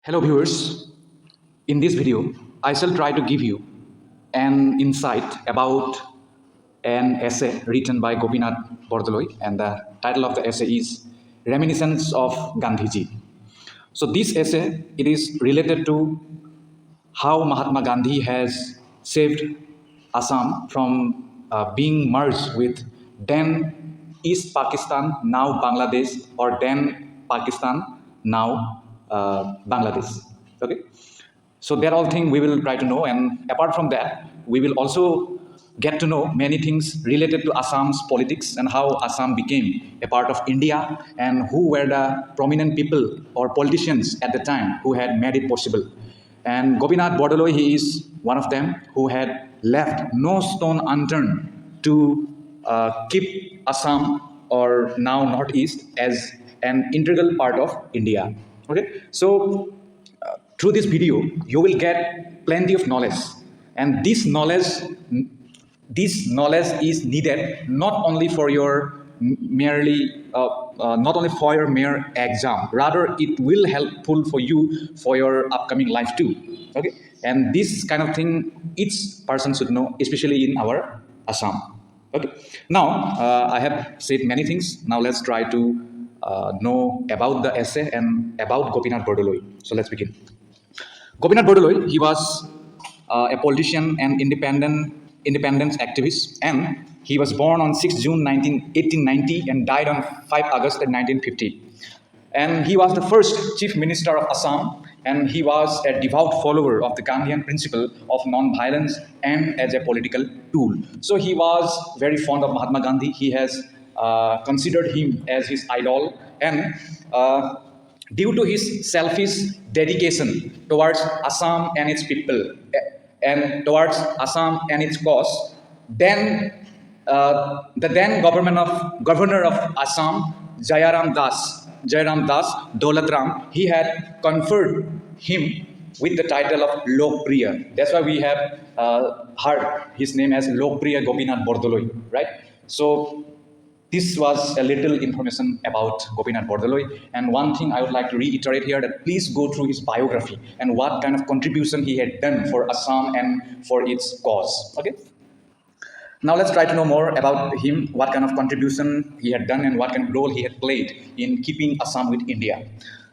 Hello viewers, in this video I shall try to give you an insight about an essay written by Gopinath Bordoloi, and the title of the essay is Reminiscences of Gandhiji. So this essay, it is related to how Mahatma Gandhi has saved Assam from being merged with then East Pakistan, now Bangladesh, or then Pakistan, now Bangladesh. Okay, so that all thing we will try to know, and apart from that, we will also get to know many things related to Assam's politics and how Assam became a part of India and who were the prominent people or politicians at the time who had made it possible. And Gopinath Bordoloi, he is one of them who had left no stone unturned to keep Assam, or now Northeast, as an integral part of India. Okay, so through this video, you will get plenty of knowledge, and this knowledge is needed not only for your not only for your mere exam, rather it will helpful for you for your upcoming life too. Okay, and this kind of thing each person should know, especially in our Assam. Okay, now I have said many things. Now let's try to know about the essay and about Gopinath Bordoloi. So let's begin. Gopinath Bordoloi, he was a politician and independence activist, and he was born on 6 June 1890 and died on 5 August 1950. And he was the first chief minister of Assam, and he was a devout follower of the Gandhian principle of non-violence and as a political tool. So he was very fond of Mahatma Gandhi. He has considered him as his idol, and due to his selfish dedication towards Assam and its people and towards Assam and its cause, then the then governor of Assam, Jayaram Das Dolatram, he had conferred him with the title of Lokpriya. That's why we have heard his name as Lokpriya Gopinath Bordoloi, right? So this was a little information about Gopinath Bordoloi, and one thing I would like to reiterate here, that please go through his biography and what kind of contribution he had done for Assam and for its cause. Okay. Now let's try to know more about him, what kind of contribution he had done and what kind of role he had played in keeping Assam with India.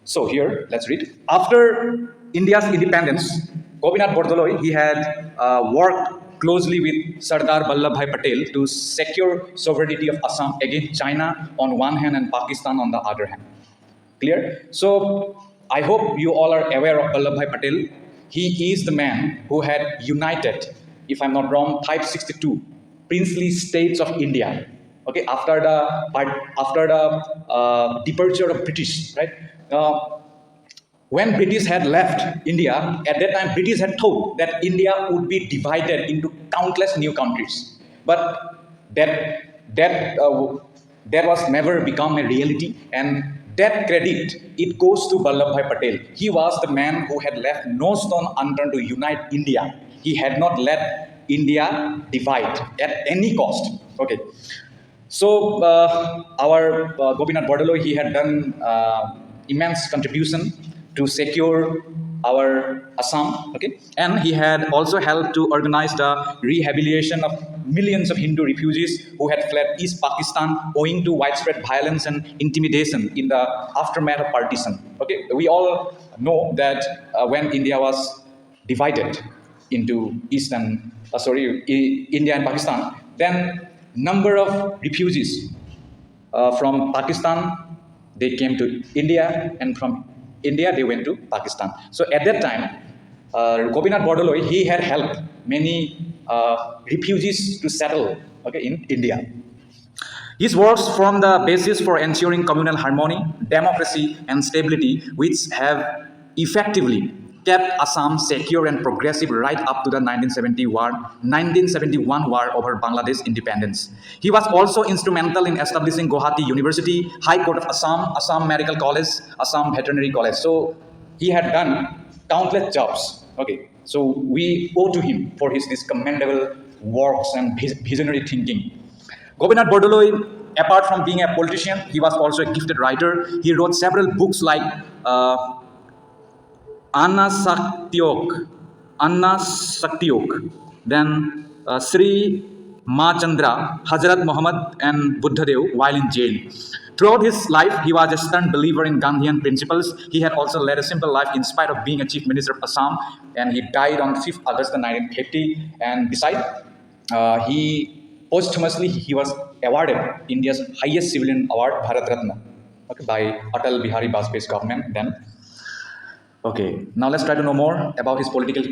So here, let's read. After India's independence, Gopinath Bordoloi, he had worked closely with Sardar Vallabhbhai Patel to secure sovereignty of Assam against China on one hand and Pakistan on the other hand. Clear? So I hope you all are aware of Vallabhbhai Patel. He is the man who had united, if I'm not wrong, 562 princely states of India. Okay, after the departure of British, right? When British had left India, at that time British had thought that India would be divided into countless new countries, but that was never become a reality, and that credit, it goes to Vallabhbhai Patel. He was the man who had left no stone unturned to unite India. He had not let India divide at any cost. Okay, so our Gopinath Bordoloi, he had done immense contribution to secure our Assam, okay, and he had also helped to organize the rehabilitation of millions of Hindu refugees who had fled East Pakistan owing to widespread violence and intimidation in the aftermath of partition. Okay, we all know that when India was divided into India and Pakistan, then number of refugees from Pakistan, they came to India, and from India they went to Pakistan. So at that time, Gopinath Bordoloi, he had helped many refugees to settle, okay, in India. His works form the basis for ensuring communal harmony, democracy, and stability, which have effectively kept Assam secure and progressive right up to the 1971 war over Bangladesh independence. He was also instrumental in establishing Guwahati University, High Court of Assam, Assam Medical College, Assam Veterinary College. So he had done countless jobs. Okay, so we owe to him for his commendable works and visionary thinking. Gopinath Bordoloi, apart from being a politician, he was also a gifted writer. He wrote several books like Anna Saktiok, Anna Saktiok, then Sri Machandra, Hazrat Muhammad, and Buddhadev while in jail. Throughout his life, he was a stern believer in Gandhian principles. He had also led a simple life in spite of being a chief minister of Assam, and he died on 5th August 1950. And besides, he posthumously he was awarded India's highest civilian award, Bharat Ratna, okay, by Atal Bihari Vajpayee's government then. Okay, now let's try to know more about his political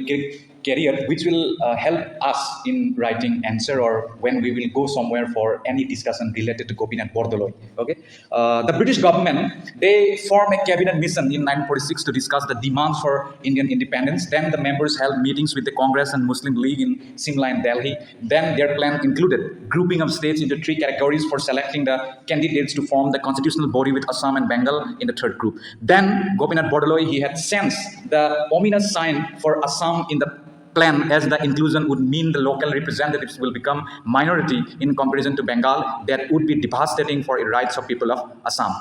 career, which will help us in writing answer or when we will go somewhere for any discussion related to Gopinath Bordoloi. Okay, the British government, they formed a cabinet mission in 1946 to discuss the demands for Indian independence. Then the members held meetings with the Congress and Muslim League in Simla and Delhi. Then their plan included grouping of states into 3 categories for selecting the candidates to form the constitutional body with Assam and Bengal in the 3rd group. Then Gopinath Bordoloi, he had sensed the ominous sign for Assam in the plan, as the inclusion would mean the local representatives will become minority in comparison to Bengal. That would be devastating for the rights of people of Assam.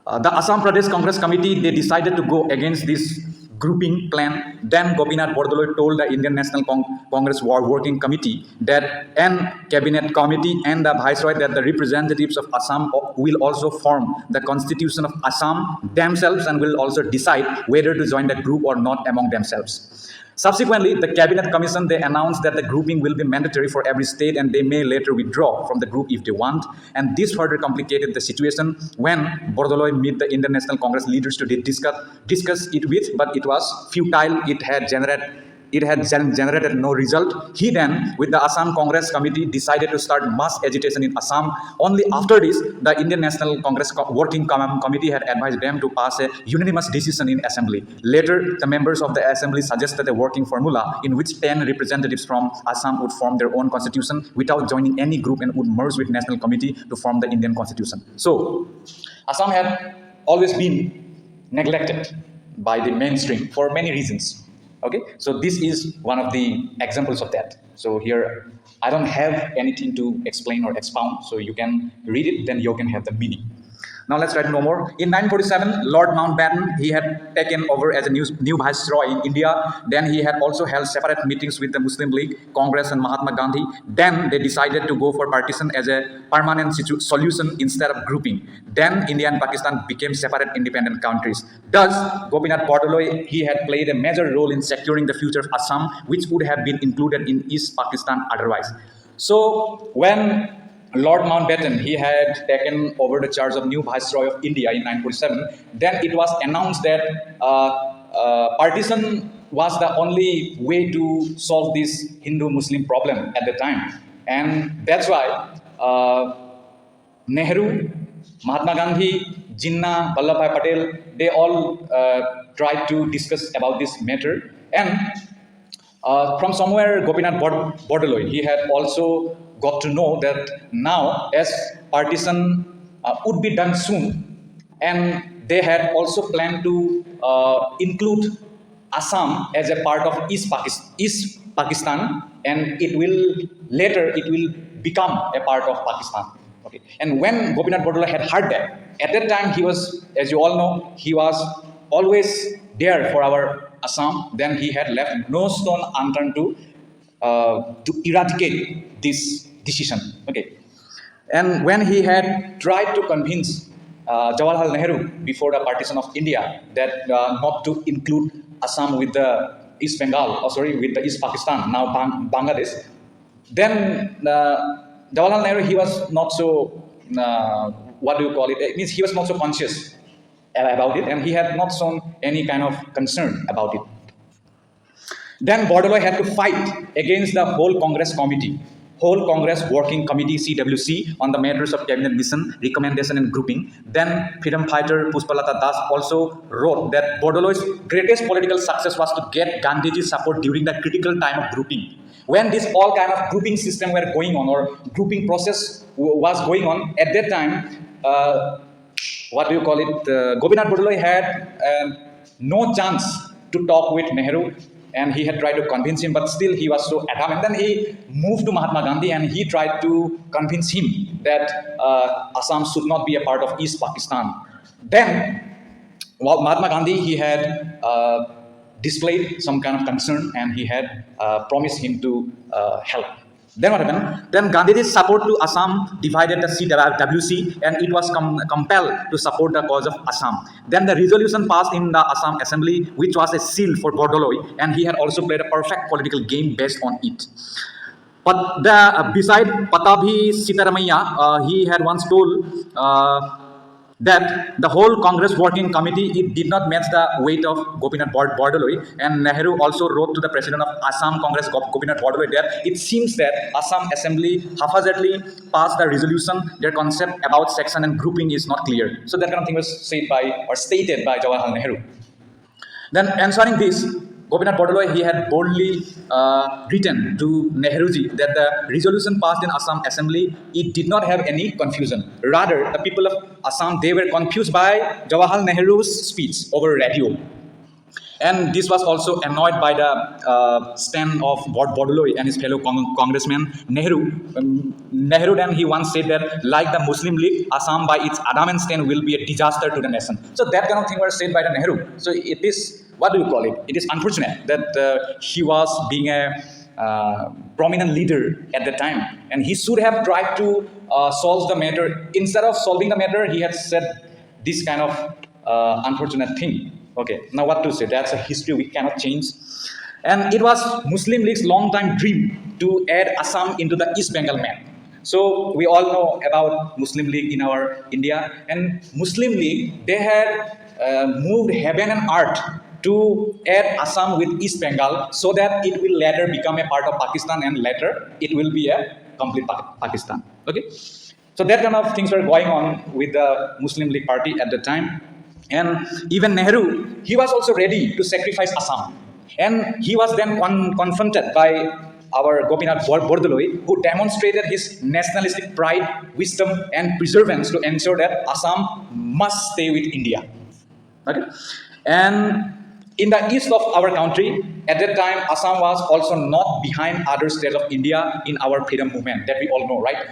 The Assam Pradesh Congress Committee, they decided to go against this grouping plan. Then Gopinath Bordoloi told the Indian National Congress Working Committee that and Cabinet Committee and the Viceroy that the representatives of Assam will also form the Constitution of Assam themselves and will also decide whether to join the group or not among themselves. Subsequently, the Cabinet Commission, they announced that the grouping will be mandatory for every state and they may later withdraw from the group if they want. And this further complicated the situation when Bordoloi met the Indian National Congress leaders to discuss it with, but it was futile. It had generated no result. He then, with the Assam Congress Committee, decided to start mass agitation in Assam. Only after this, the Indian National Congress Working Committee had advised them to pass a unanimous decision in Assembly. Later, the members of the Assembly suggested a working formula in which 10 representatives from Assam would form their own constitution without joining any group and would merge with National Committee to form the Indian Constitution. So, Assam had always been neglected by the mainstream for many reasons. Okay, so this is one of the examples of that. So here, I don't have anything to explain or expound, so you can read it, then you can have the meaning. Now let's try to know more. In 1947, Lord Mountbatten, he had taken over as a new viceroy in India. Then he had also held separate meetings with the Muslim League, Congress and Mahatma Gandhi. Then they decided to go for partition as a permanent solution instead of grouping. Then India and Pakistan became separate independent countries. Thus, Gopinath Bordoloi, he had played a major role in securing the future of Assam, which would have been included in East Pakistan otherwise. So when Lord Mountbatten, he had taken over the charge of new Viceroy of India in 1947. Then it was announced that partition was the only way to solve this Hindu-Muslim problem at the time. And that's why Nehru, Mahatma Gandhi, Jinnah, Vallabhbhai Patel, they all tried to discuss about this matter. And from somewhere, Gopinath Bordoloi, he had also got to know that now as partition would be done soon, and they had also planned to include Assam as a part of East Pakistan, and it will become a part of Pakistan. Okay. And when Gopinath Bordoloi had heard that, at that time he was, as you all know, he was always there for our Assam. Then he had left no stone unturned to eradicate this decision. Okay. And when he had tried to convince Jawaharlal Nehru before the partition of India that not to include Assam with the East Bengal, with the East Pakistan, now Bangladesh, then Jawaharlal Nehru, he was not so, it means he was not so conscious about it, and he had not shown any kind of concern about it. Then Bordoloi had to fight against the whole Congress Working Committee, CWC, on the matters of cabinet mission, recommendation and grouping. Then freedom fighter Pushpalata Das also wrote that Bordoloi's greatest political success was to get Gandhiji's support during the critical time of grouping. When this all kind of grouping system were going on, or grouping process was going on, at that time, Gopinath Bordoloi had no chance to talk with Nehru, and he had tried to convince him, but still he was so adamant. Then he moved to Mahatma Gandhi and he tried to convince him that Assam should not be a part of East Pakistan. Then Well, Mahatma Gandhi, he had displayed some kind of concern, and he had promised him to help. Then what happened? Then Gandhiji's support to Assam divided the CWC, and it was compelled to support the cause of Assam. Then the resolution passed in the Assam Assembly, which was a seal for Bordoloi, and he had also played a perfect political game based on it. But beside Patabi Sitaramaya, he had once told that the whole Congress working committee, it did not match the weight of Gopinath Bordoloi, and Nehru also wrote to the president of Assam Congress, Gopinath Bordoloi, that it seems that Assam Assembly haphazardly passed the resolution. Their concept about section and grouping is not clear. So that kind of thing was said by or stated by Jawaharlal Nehru. Then answering this, Gopinath Bordoloi, he had boldly written to Nehruji that the resolution passed in Assam Assembly, it did not have any confusion. Rather, the people of Assam, they were confused by Jawaharlal Nehru's speech over radio. And this was also annoyed by the stand of Bordoloi and his fellow congressman Nehru. Nehru then he once said that, like the Muslim League, Assam by its adamant stand will be a disaster to the nation. So that kind of thing was said by the Nehru. So it is, what do you call it? It is unfortunate that he was being a prominent leader at the time, and he should have tried to solve the matter. Instead of solving the matter, he had said this kind of unfortunate thing. Okay, now what to say? That's a history we cannot change. And it was Muslim League's long-time dream to add Assam into the East Bengal map. So we all know about Muslim League in our India, and Muslim League, they had moved heaven and earth to add Assam with East Bengal so that it will later become a part of Pakistan, and later it will be a complete Pakistan. Okay, so that kind of things were going on with the Muslim League party at the time. And even Nehru, he was also ready to sacrifice Assam. And he was then confronted by our Gopinath Bordoloi, who demonstrated his nationalistic pride, wisdom, and perseverance to ensure that Assam must stay with India. Okay? And in the east of our country, at that time, Assam was also not behind other states of India in our freedom movement that we all know, right?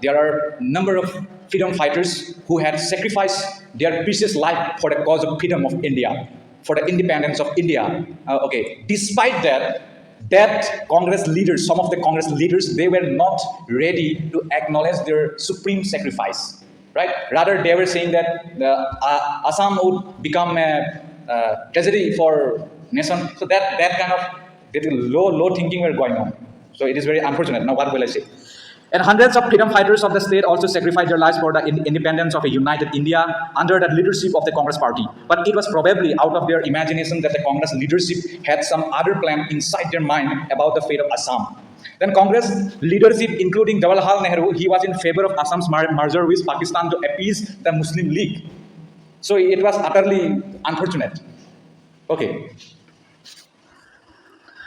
There are a number of freedom fighters who had sacrificed their precious life for the cause of freedom of India, for the independence of India. Okay, despite that Congress leaders, some of the Congress leaders, they were not ready to acknowledge their supreme sacrifice, right? Rather, they were saying that Assam would become a tragedy for nation. So that kind of low thinking were going on. So it is very unfortunate. Now what will I say? And hundreds of freedom fighters of the state also sacrificed their lives for the independence of a united India under the leadership of the Congress party. But it was probably out of their imagination that the Congress leadership had some other plan inside their mind about the fate of Assam. Then Congress leadership, including Jawaharlal Nehru, he was in favor of Assam's merger with Pakistan to appease the Muslim League. So it was utterly unfortunate. Okay.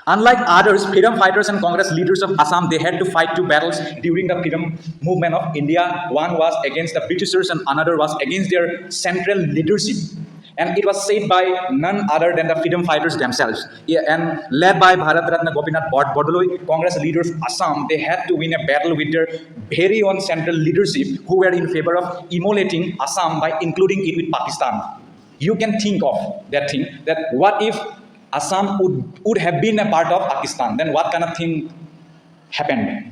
Unlike others, freedom fighters and Congress leaders of Assam, they had to fight two battles during the freedom movement of India. One was against the Britishers and another was against their central leadership. And it was said by none other than the freedom fighters themselves. Yeah, and led by Bharat Ratna Gopinath Bordoloi, Congress leaders of Assam, they had to win a battle with their very own central leadership, who were in favor of emulating Assam by including it with Pakistan. You can think of that thing, that what if Assam would have been a part of Pakistan, then what kind of thing happened,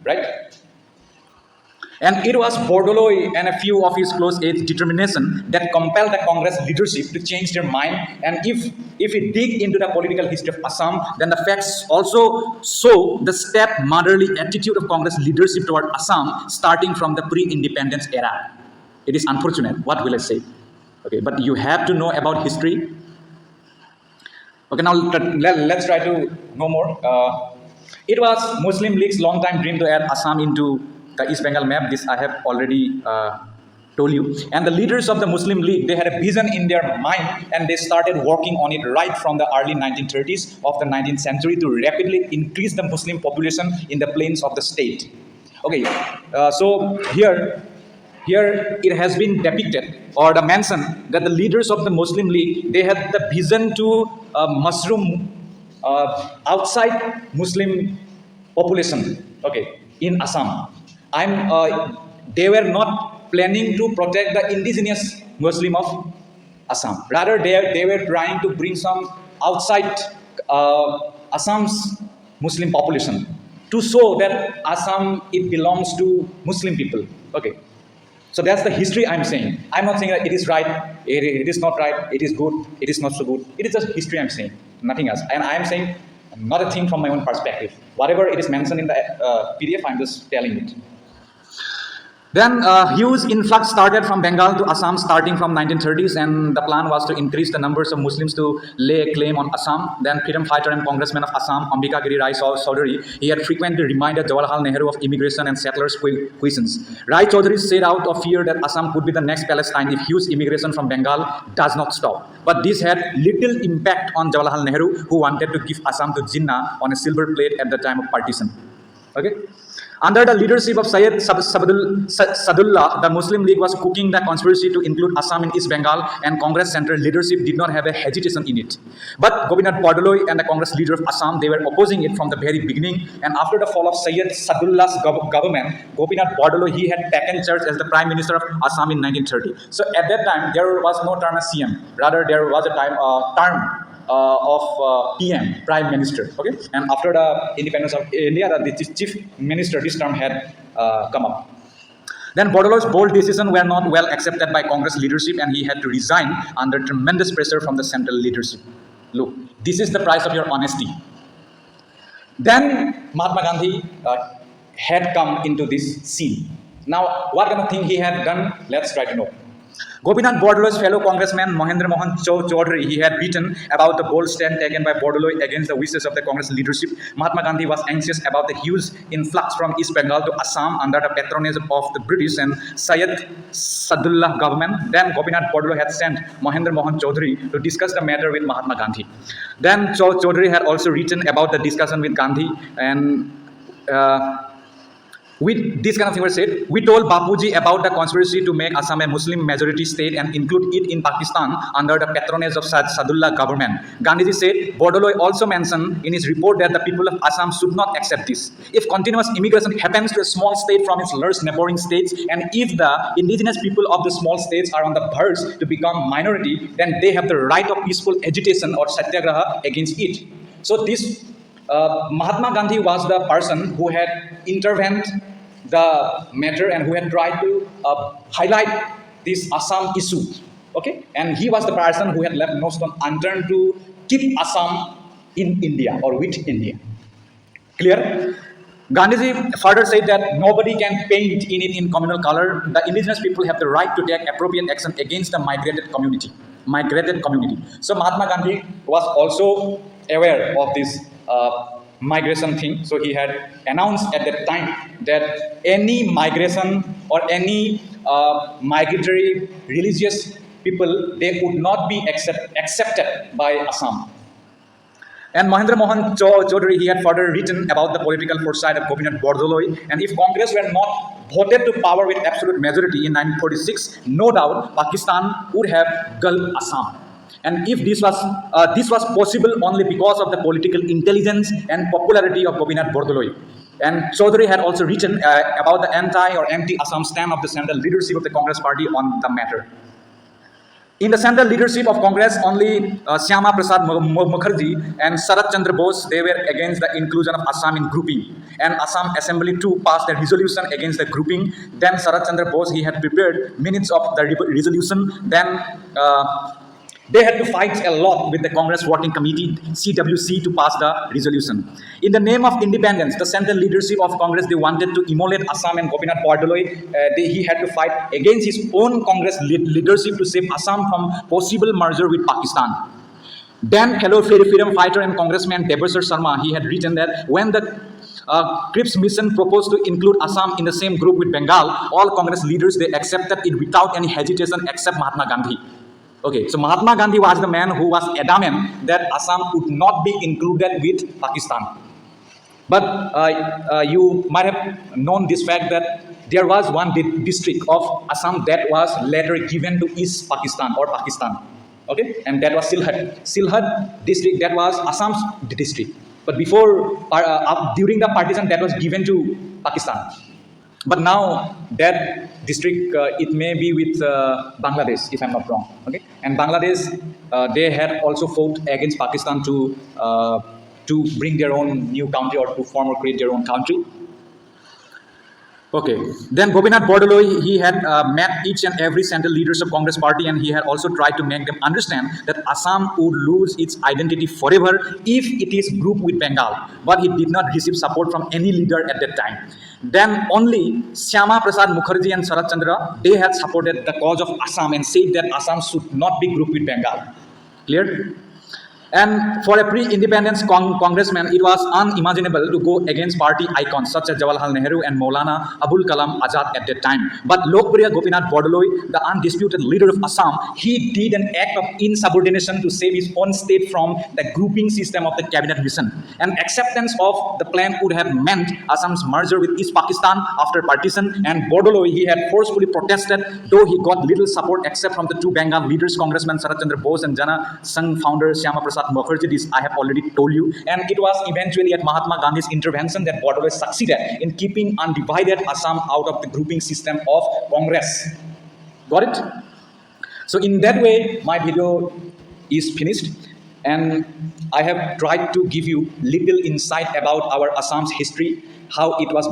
right? And it was Bordoloi and a few of his close aides' determination that compelled the Congress leadership to change their mind. And if we dig into the political history of Assam, then the facts also show the stepmotherly attitude of Congress leadership toward Assam starting from the pre-independence era. It is unfortunate, what will I say? Okay, but you have to know about history. Okay, now let's try to know more. It was Muslim League's long-time dream to add Assam into the East Bengal map. This I have already told you. And the leaders of the Muslim League, they had a vision in their mind, and they started working on it right from the early 1930s of the 19th century to rapidly increase the Muslim population in the plains of the state. Okay, so here it has been depicted or the mention that the leaders of the Muslim League, they had the vision to mushroom outside Muslim population, okay, in Assam. They were not planning to protect the indigenous Muslim of Assam. Rather, they were trying to bring some outside Assam's Muslim population to show that Assam, it belongs to Muslim people. Okay. So that's the history I'm saying. I'm not saying that it is right, it is not right, it is good, it is not so good. It is just history I'm saying, nothing else. And I'm saying not a thing from my own perspective. Whatever it is mentioned in the PDF, I'm just telling it. Then huge influx started from Bengal to Assam starting from 1930s, and the plan was to increase the numbers of Muslims to lay a claim on Assam. Then freedom fighter and congressman of Assam, Ambika Giri Rai Chaudhary, he had frequently reminded Jawaharlal Nehru of immigration and settlers' questions. Rai Chaudhary said out of fear that Assam could be the next Palestine if huge immigration from Bengal does not stop. But this had little impact on Jawaharlal Nehru, who wanted to give Assam to Jinnah on a silver plate at the time of partition. Okay. Under the leadership of Syed Sadullah, the Muslim League was cooking the conspiracy to include Assam in East Bengal, and Congress central leadership did not have a hesitation in it. But Gopinath Bordoloi and the Congress leader of Assam, they were opposing it from the very beginning, and after the fall of Syed Sadullah's government, Gopinath Bordoloi, he had taken charge as the Prime Minister of Assam in 1930. So at that time, there was no term as CM, rather there was a term of PM, Prime Minister. Okay, and after the independence of India, the Chief Minister, this term had come up. Then Bordoloi's bold decisions were not well accepted by Congress leadership, and he had to resign under tremendous pressure from the central leadership. Look, this is the price of your honesty. Then Mahatma Gandhi had come into this scene. Now, what kind of thing he had done? Let's try to know. Gopinath Bordoloi's fellow congressman Mahendra Mohan Chaudhary, he had written about the bold stand taken by Bordoloi against the wishes of the Congress leadership. Mahatma Gandhi was anxious about the huge influx from East Bengal to Assam under the patronage of the British and Syed Sadullah government. Then Gopinath Bordoloi had sent Mahendra Mohan Chaudhary to discuss the matter with Mahatma Gandhi. Then Chaudhary had also written about the discussion with Gandhi, and with this kind of thing was said, we told Bapuji about the conspiracy to make Assam a Muslim majority state and include it in Pakistan under the patronage of Sadullah government. Gandhiji said, Bordoloi also mentioned in his report that the people of Assam should not accept this. If continuous immigration happens to a small state from its large neighboring states, and if the indigenous people of the small states are on the verge to become minority, then they have the right of peaceful agitation or satyagraha against it. So this Mahatma Gandhi was the person who had intervened the matter and who had tried to highlight this Assam issue. Okay, and he was the person who had left no stone unturned to keep Assam in India or with India. Clear? Gandhiji further said that nobody can paint in it in communal color. The indigenous people have the right to take appropriate action against the migrated community. So Mahatma Gandhi was also aware of this migration thing. So he had announced at that time that any migration or any migratory religious people, they would not be accepted by Assam. And Mahendra Mohan Chaudhary, he had further written about the political foresight of Gopinath Bordoloi, and if Congress were not voted to power with absolute majority in 1946, no doubt Pakistan would have gulped Assam. And if this was possible only because of the political intelligence and popularity of Gopinath Bordoloi. And Chaudhary had also written about the anti-Assam stand of the central leadership of the Congress party on the matter. In the central leadership of Congress, only Syama Prasad Mukherjee and Sarat Chandra Bose, they were against the inclusion of Assam in grouping. And Assam Assembly too passed a resolution against the grouping. Then Sarat Chandra Bose, he had prepared minutes of the resolution. Then they had to fight a lot with the Congress Working Committee, CWC, to pass the resolution. In the name of independence, the central leadership of Congress, they wanted to immolate Assam, and Gopinath Bordoloi, he had to fight against his own Congress leadership to save Assam from possible merger with Pakistan. Then fellow freedom fighter and Congressman Debasar Sharma, he had written that when the Cripps mission proposed to include Assam in the same group with Bengal, all Congress leaders, they accepted it without any hesitation except Mahatma Gandhi. Okay, so Mahatma Gandhi was the man who was adamant that Assam would not be included with Pakistan. But you might have known this fact that there was one district of Assam that was later given to East Pakistan or Pakistan. Okay, and that was Sylhet. Sylhet district, that was Assam's district. But before, during the partition, that was given to Pakistan. But now that district, it may be with Bangladesh, if I'm not wrong. Okay, and Bangladesh, they had also fought against Pakistan to bring their own new country or to form or create their own country. Okay. Then Gopinath Bordoloi, he had met each and every central leaders of Congress party, and he had also tried to make them understand that Assam would lose its identity forever if it is grouped with Bengal. But he did not receive support from any leader at that time. Then only Syama Prasad Mukherjee and Sarat Chandra, they had supported the cause of Assam and said that Assam should not be grouped with Bengal. Clear? And for a pre-independence congressman, it was unimaginable to go against party icons such as Jawaharlal Nehru and Maulana Abul Kalam Azad at that time. But Lokpriya Gopinath Bordoloi, the undisputed leader of Assam, he did an act of insubordination to save his own state from the grouping system of the cabinet mission. And acceptance of the plan would have meant Assam's merger with East Pakistan after partition. And Bordoloi, he had forcefully protested, though he got little support except from the two Bengal leaders, Congressman Sarat Chandra Bose and Jana Sangh founder Syama Prasad Mukherjee. This I have already told you. And it was eventually at Mahatma Gandhi's intervention that Bordoloi succeeded in keeping undivided Assam out of the grouping system of Congress. Got it? So in that way, my video is finished. And I have tried to give you little insight about our Assam's history, how it was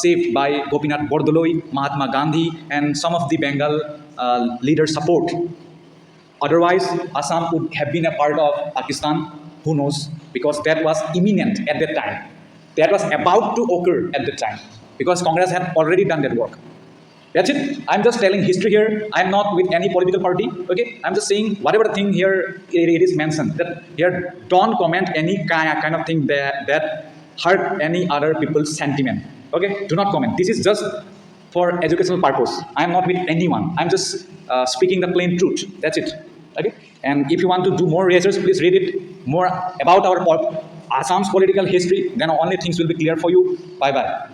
saved by Gopinath Bordoloi, Mahatma Gandhi, and some of the Bengal leader support. Otherwise, Assam would have been a part of Pakistan, who knows, because that was imminent at that time. That was about to occur at that time, because Congress had already done that work. That's it. I'm just telling history here. I'm not with any political party. Okay, I'm just saying whatever thing here it is mentioned. That here, don't comment any kind of thing that hurt any other people's sentiment. Okay, do not comment. This is just for educational purpose. I'm not with anyone. I'm just speaking the plain truth. That's it. Okay, and if you want to do more research, please read it more about our Assam's political history. Then only things will be clear for you. Bye bye.